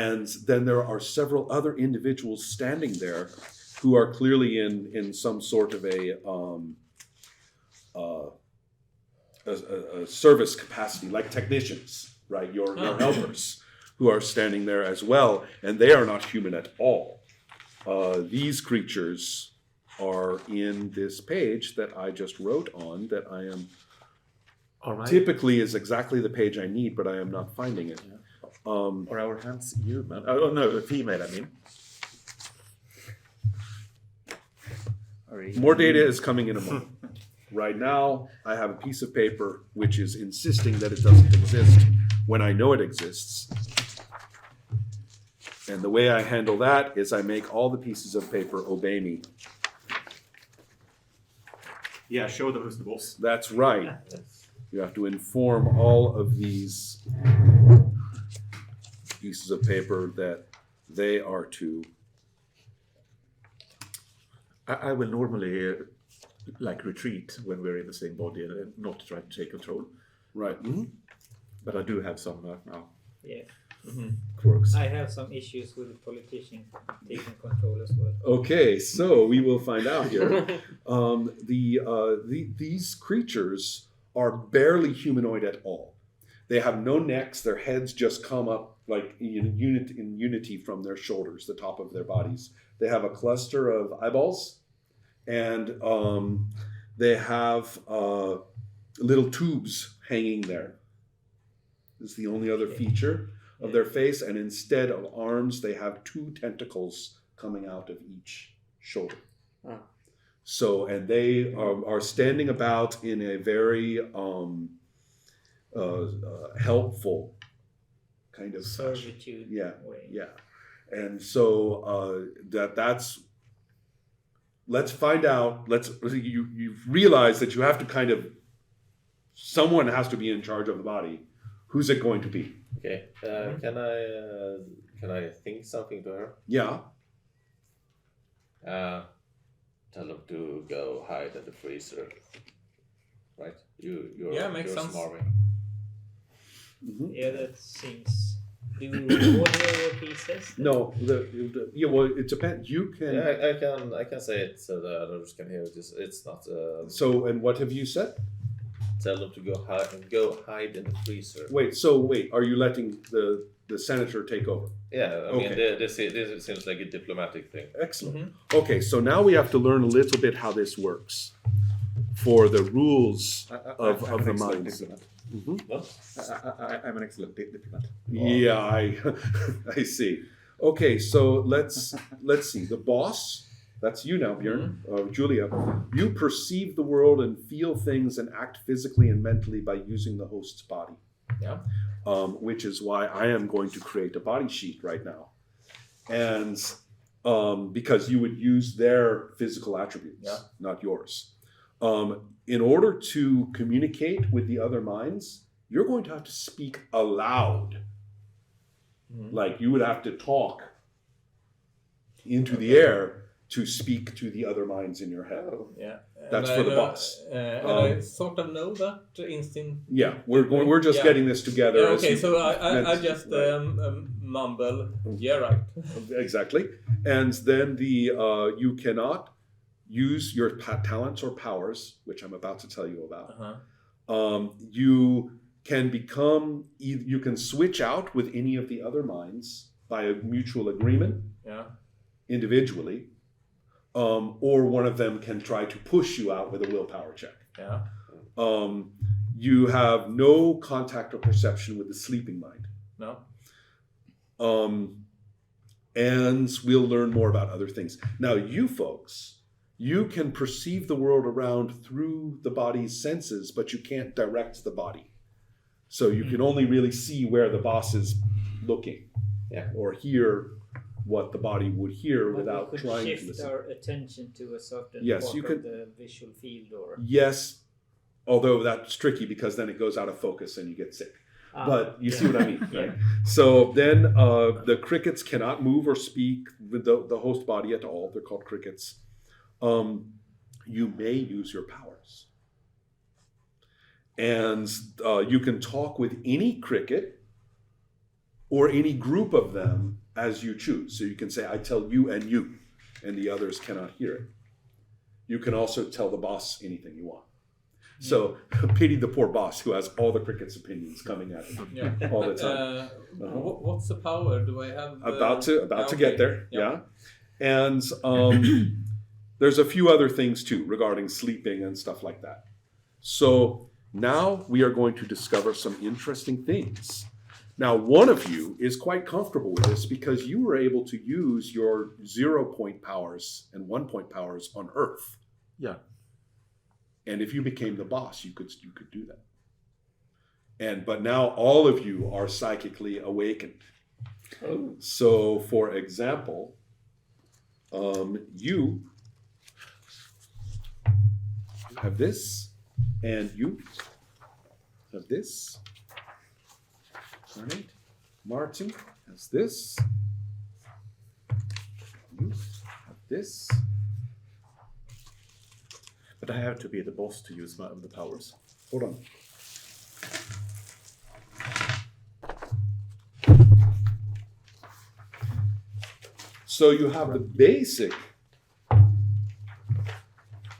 And then there are several other individuals standing there who are clearly in some sort of a service capacity, like technicians, right? Your helpers, who are standing there as well, and they are not human at all. These creatures are in this page that I just wrote on, that I am typically is exactly the page I need, but I am not finding it. Yeah. Are our hands human? Oh no, female, I mean. More data is coming in a moment. Right now, I have a piece of paper which is insisting that it doesn't exist when I know it exists. And the way I handle that is I make all the pieces of paper obey me. Yeah, show them who's the boss. That's right. You have to inform all of these pieces of paper that they are to. I will normally retreat when we're in the same body and not try to take control. Right. Mm-hmm. But I do have some now. Yeah. Quirks. I have some issues with the politician taking control as well. Okay, so we will find out here. These creatures are barely humanoid at all. They have no necks. Their heads just come up like in unity from their shoulders, the top of their bodies. They have a cluster of eyeballs, and they have little tubes hanging there. This is the only other feature of their face, and instead of arms, they have 2 tentacles coming out of each shoulder. Oh. So, and they are standing about in a very helpful kind of servitude way. Yeah. And so that's. Let's find out. You realize that you have to kind of. Someone has to be in charge of the body. Who's it going to be? Okay. Can I think something to her? Yeah. Tell them to go hide in the freezer. Right? You're makes sense. Marvin. Mm-hmm. Yeah, that seems. Do you order your pieces? No. Well, it depends. You can. Yeah, I can say it so the others can hear it. It's not. So, and what have you said? Tell them to go hide in the freezer. Wait. Are you letting the senator take over? Yeah, I mean, this seems like a diplomatic thing. Excellent. Mm-hmm. Okay, so now we have to learn a little bit how this works for the rules of the minds. Mm-hmm. I'm an excellent diplomat. Yeah, I see. Okay, so let's see. The boss, that's you now, Björn, Julia. You perceive the world and feel things and act physically and mentally by using the host's body. Yeah. Which is why I am going to create a body sheet right now. And because you would use their physical attributes, not yours. In order to communicate with the other minds, you're going to have to speak aloud. Mm-hmm. Like you would have to talk into the air to speak to the other minds in your head. Oh, yeah. That's for the boss. And I sort of know that instinct. Yeah, we're just getting this together. Yeah, okay, so I just mumble. Yeah, right. Exactly. And then you cannot use your talents or powers, which I'm about to tell you about. Uh-huh. You can switch out with any of the other minds by a mutual agreement. Yeah. Individually. Or one of them can try to push you out with a willpower check. Yeah. You have no contact or perception with the sleeping mind. No. And we'll learn more about other things. Now, you folks, you can perceive the world around through the body's senses, but you can't direct the body. So you can only really see where the boss is looking, or hear what the body would hear without trying to listen. Shift our attention to a certain part of the visual field, or yes, although that's tricky because then it goes out of focus and you get sick. But you see what I mean, right? So then the crickets cannot move or speak with the host body at all. They're called crickets. You may use your powers. And you can talk with any cricket or any group of them as you choose. So you can say, I tell you, and the others cannot hear it. You can also tell the boss anything you want. So pity the poor boss who has all the cricket's opinions coming at him all the time. What's the power? Do I have? About to get there. Yeah. And there's a few other things too regarding sleeping and stuff like that. So now we are going to discover some interesting things. Now, one of you is quite comfortable with this because you were able to use your 0-point powers and 1-point powers on Earth. Yeah. And if you became the boss, you could do that. But now all of you are psychically awakened. Oh. So, for example, you have this, and you have this. All right. Martin has this. You have this. But I have to be the boss to use the powers. Hold on. So you have the basic. Right,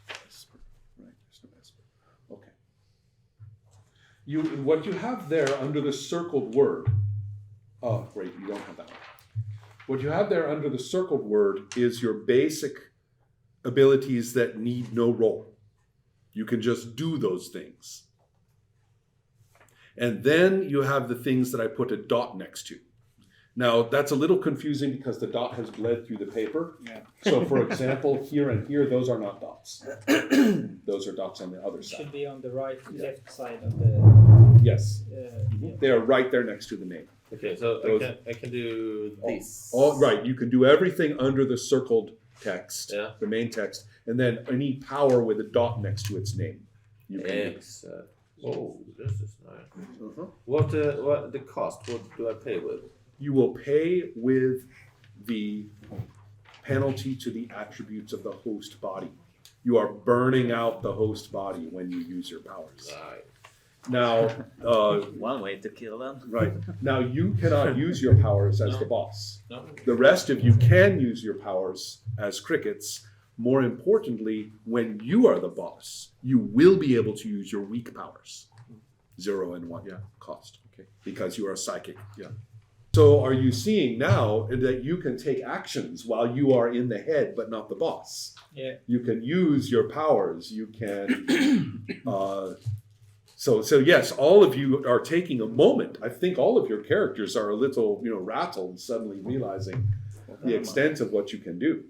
there's no esper. Okay. What you have there under the circled word. Oh, great, you don't have that one. What you have there under the circled word is your basic abilities that need no roll. You can just do those things. And then you have the things that I put a dot next to. Now, that's a little confusing because the dot has bled through the paper. Yeah. So, for example, here and here, those are not dots. Those are dots on the other It side. should be on the left side of the. Yes. Yeah. They are right there next to the name. Okay, so Those- I can do this. All right, you can do everything under the circled text, Yeah. the main text, and then any power with a dot next to its name. You can do. Excellent. Oh, this is nice. Uh-huh. What the cost? What do I pay with? You will pay with the penalty to the attributes of the host body. You are burning out the host body when you use your powers. Right. Now, One way to kill them. right now, you cannot use your powers as the boss. No. The rest of you can use your powers as crickets. More importantly, when you are the boss, you will be able to use your weak powers, 0 and 1 cost, okay, because you are psychic. Yeah. So are you seeing now that you can take actions while you are in the head, but not the boss? Yeah. You can use your powers. You can. So yes, all of you are taking a moment. I think all of your characters are a little, rattled, suddenly realizing the extent of what you can do.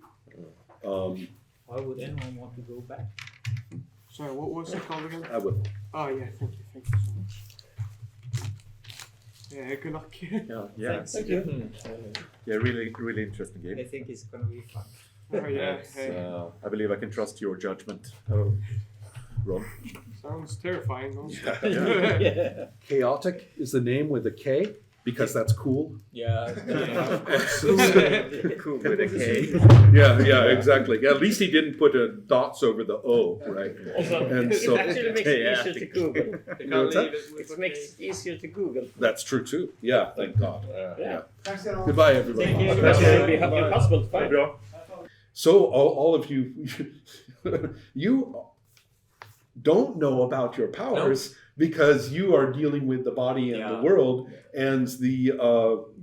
Why would anyone want to go back? Sorry, what was it called again? I would. Oh yeah, thank you so much. Yeah, good luck. Yeah. Thank you. Yeah, really interesting I game. think it's gonna be fun. Oh yeah, Yes, hey, I believe I can trust your judgment, Ron. sounds terrifying. No? Yeah. Chaotic is the name with a K because that's cool. Yeah. Cool with a K. Yeah, exactly. At least he didn't put dots over the O, right? And so actually makes it easier to Google. You know what's that? It makes it easier to Google. That's true too. Yeah, thank God. Yeah. Goodbye, everybody. Thank you. That should be impossible to find. So all of you, you don't know about your powers because you are dealing with the body and the world and the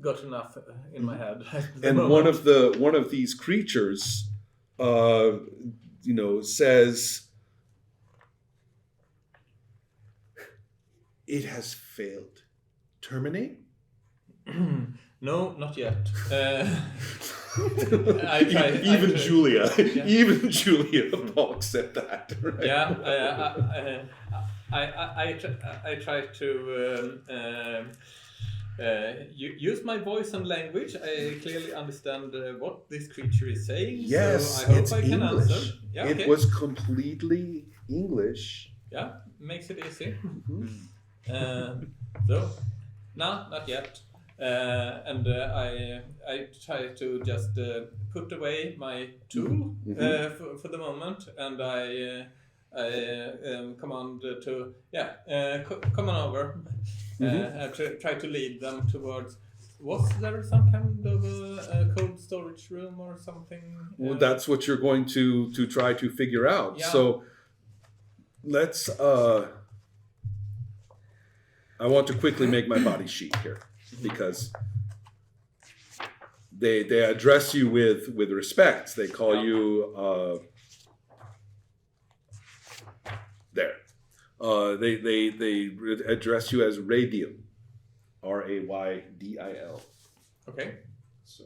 Got enough in my head. and one of these creatures, says it has failed. Terminate. No, not yet. I tried. Even Julia, Yeah. even Julia balks at that. Right? Yeah, I try to use my voice and language. I clearly understand what this creature is saying. Yes, so I hope it's I can English. answer. Yeah, It okay. was completely English. Yeah, makes it easy. Mhm. So, no, not yet. And I try to just put away my tool for the moment, and I command to come on over. Try to lead them towards Was there some kind of a cold storage room or something? Well, that's what you're going to try to figure out. Yeah. So let's. I want to quickly make my body sheet here because they address you with respect. They call you there. They address you as Raydil, Raydil. Okay. So,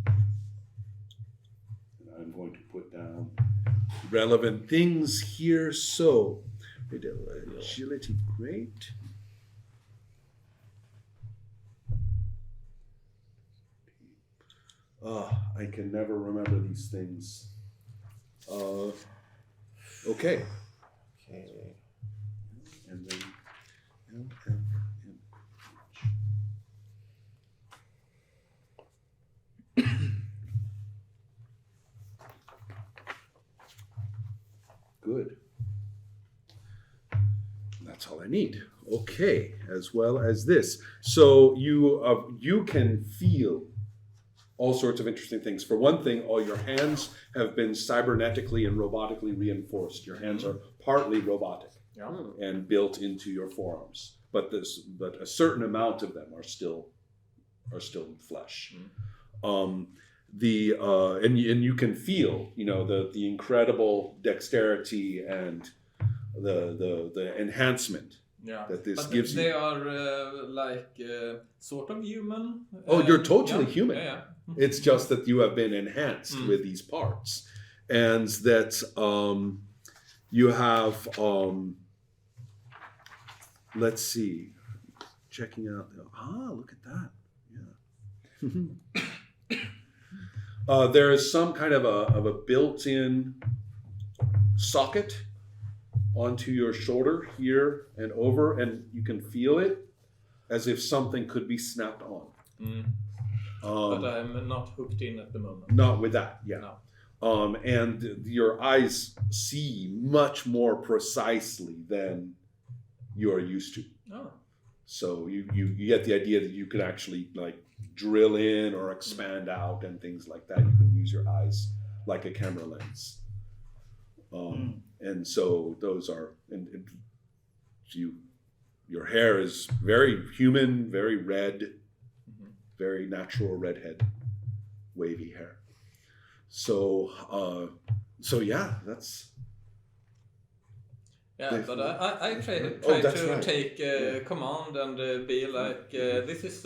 and I'm going to put down relevant things here. So, agility, great. I can never remember these things. Okay. Okay. And then LMNH. Good. That's all I need. Okay, as well as this. So you can feel all sorts of interesting things. For one thing, all your hands have been cybernetically and robotically reinforced. Your hands are partly robotic and built into your forearms, but a certain amount of them are still flesh. And you can feel, the incredible dexterity and the enhancement that this gives they you. are sort of human. Oh, you're totally human. Yeah. It's just that you have been enhanced with these parts, and that you have. Let's see, checking out. Look at that. Yeah. There is some kind of a built-in socket onto your shoulder here and over, and you can feel it as if something could be snapped on. But I'm not hooked in at the moment. Not with that, yeah. No. And your eyes see much more precisely than you are used to. Oh. So you get the idea that you can actually drill in or expand out and things like that. You can use your eyes like a camera lens. And so those are, your hair is very human, very red, very natural redhead, wavy hair. So yeah, that's. Yeah, but I try that's to right. take command and be like, this is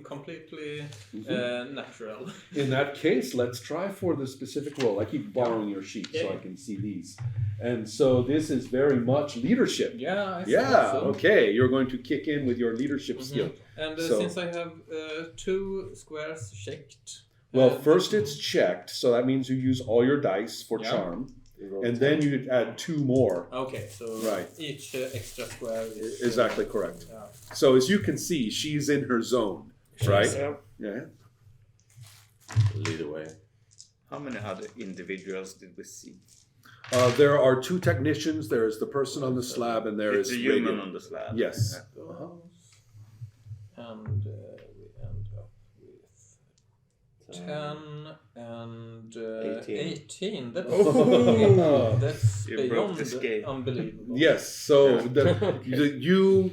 completely natural. In that case, let's try for the specific role. I keep borrowing your sheet so I can see these. And so this is very much leadership. Yeah, I Yeah, so. okay. You're going to kick in with your leadership skill. And So- since I have 2 squares checked. Well, first it's checked, so that means you use all your dice for Yeah. charm. And then you add 2 more. Okay, so Right. each extra square is... Exactly correct. Yeah. So as you can see, she's in her zone, right? Yeah. Yeah. Lead away. How many other individuals did we see? There are 2 technicians. There is the person on the slab, and there It's is a human Radiant. on the slab. Yes. And we end up with 10 and 18. That's, Oh. that's You broke beyond the scale. unbelievable. Yes. So you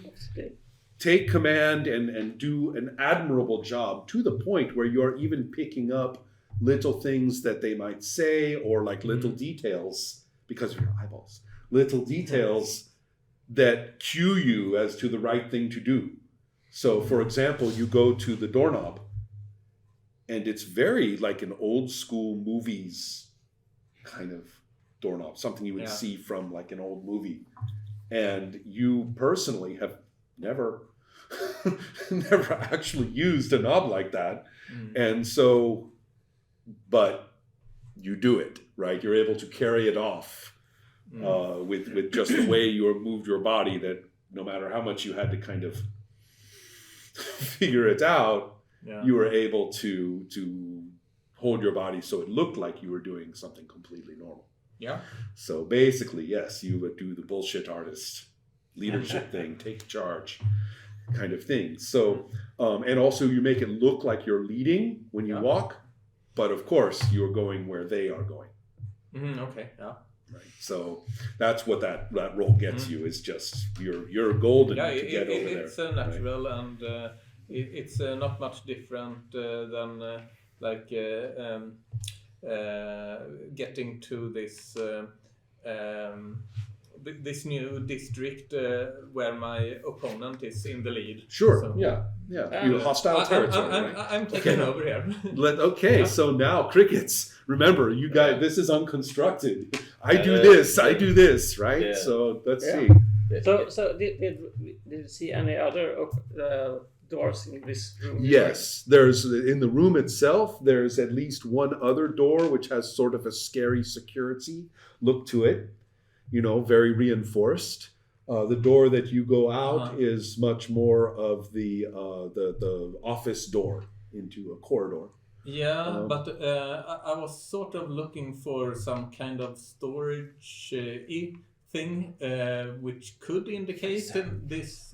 take command and do an admirable job to the point where you're even picking up little things that they might say or little details because of your eyeballs. Little details that cue you as to the right thing to do. So, for example, you go to the doorknob, and it's very like an old school movies kind of doorknob, something you would see from an old movie. And you personally have never actually used a knob like that. And so, but you do it, right? You're able to carry it off with just the way you moved your body, that no matter how much you had to kind of figure it out, you were able to hold your body so it looked like you were doing something completely normal. Yeah. So basically, yes, you would do the bullshit artist leadership thing, take charge. kind of thing. So, and also you make it look like you're leading when you walk, but of course you're going where they are going. Okay. Yeah. Right. So that's what that role gets you, is just you're golden Yeah. to get over there. It's natural, and it's not much different than getting to this. This new district where my opponent is in the lead. Sure. So, Yeah. You're hostile territory. right? I'm taking over here. So now crickets. Remember, you guys. This is unconstructed. I do this, right? Yeah. So let's see. So did you see any other doors in this room? Yes, there's in the room itself. There's at least one other door which has sort of a scary security look to it. Very reinforced. The door that you go out is much more of the office door into a corridor. Yeah, but I was sort of looking for some kind of storage thing which could indicate this.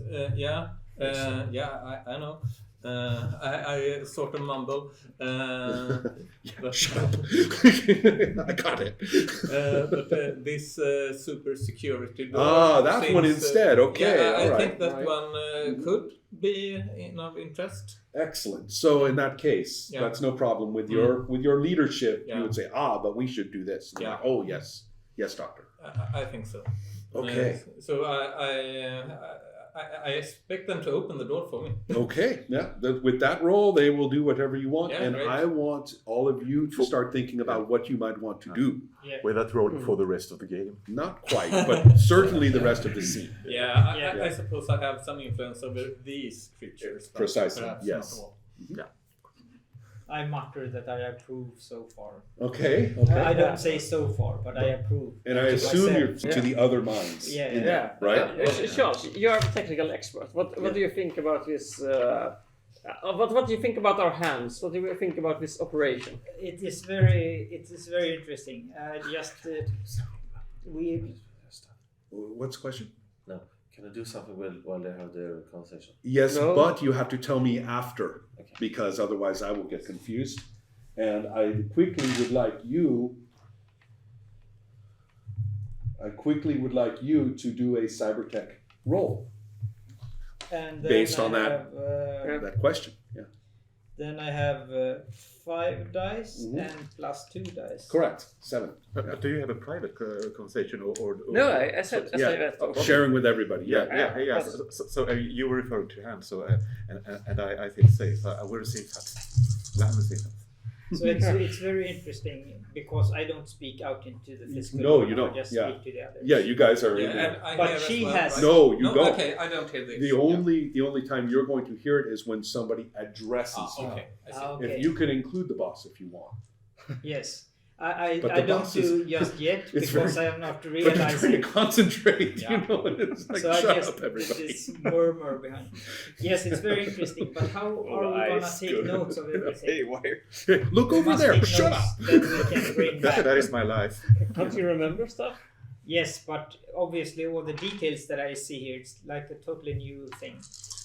I know. I sort of mumble. Shut up. I got it. But this super security door. That seems, one instead. Okay, Yeah, I all think right. that one could be of interest. Excellent. So in that case, that's no problem with your leadership. Yeah. You would say, but we should do this. And Yeah. like, oh yes, doctor. I think so. Okay. So I expect them to open the door for me. Okay. Yeah. With that role, they will do whatever you want, Yeah, and great. I want all of you to start thinking about what you might want to do. With that role for the rest of the game. Not quite, but certainly the rest of the scene. I suppose I have some influence over these creatures. but Precisely, perhaps yes. not all. I mutter that I approve so far. Okay. I don't say so far, but I approve. And I To assume myself. you're to the other minds. Yeah, in yeah. that, right? Charles, you are a technical expert. What do you think about this? What do you think about our hands? What do you think about this operation? It is very interesting. What's the question? No. Can I do something while they have their conversation? Yes, No. but you have to tell me after, Okay. because otherwise I will get confused. And I quickly would like you to do a cybertech roll And based on I that have, that question. Yeah, then I have 5 dice Mhm. and plus 2 dice. correct. 7. But do you have a private conversation or No, I said that. Sharing with everybody. Yeah. Yeah. So you were referring to hands, so and I feel safe. I will receive that. Let me see that. So it's very interesting because I don't speak out into the physical No, world, you don't. I just Yeah. speak to the others. Yeah, you guys are in Yeah, there. and I But hear as she well, has- right? No, you don't. Okay, I don't hear this. The only time you're going to hear it is when somebody addresses you. Okay, I see. Okay. If you can include the boss if you want. Yes. But I the don't boss do is- just yet it's because very- I am not But you're trying realizing. to concentrate, Yeah. you know, and it's like, So I shut just up, everybody. this murmur behind. Yes, it's very interesting. But how are we gonna take notes of everything? Look We over must there, take shut notes up. that we can bring back. That is my life. Can't you remember stuff? Yes, but obviously all the details that I see here, it's like a totally new thing.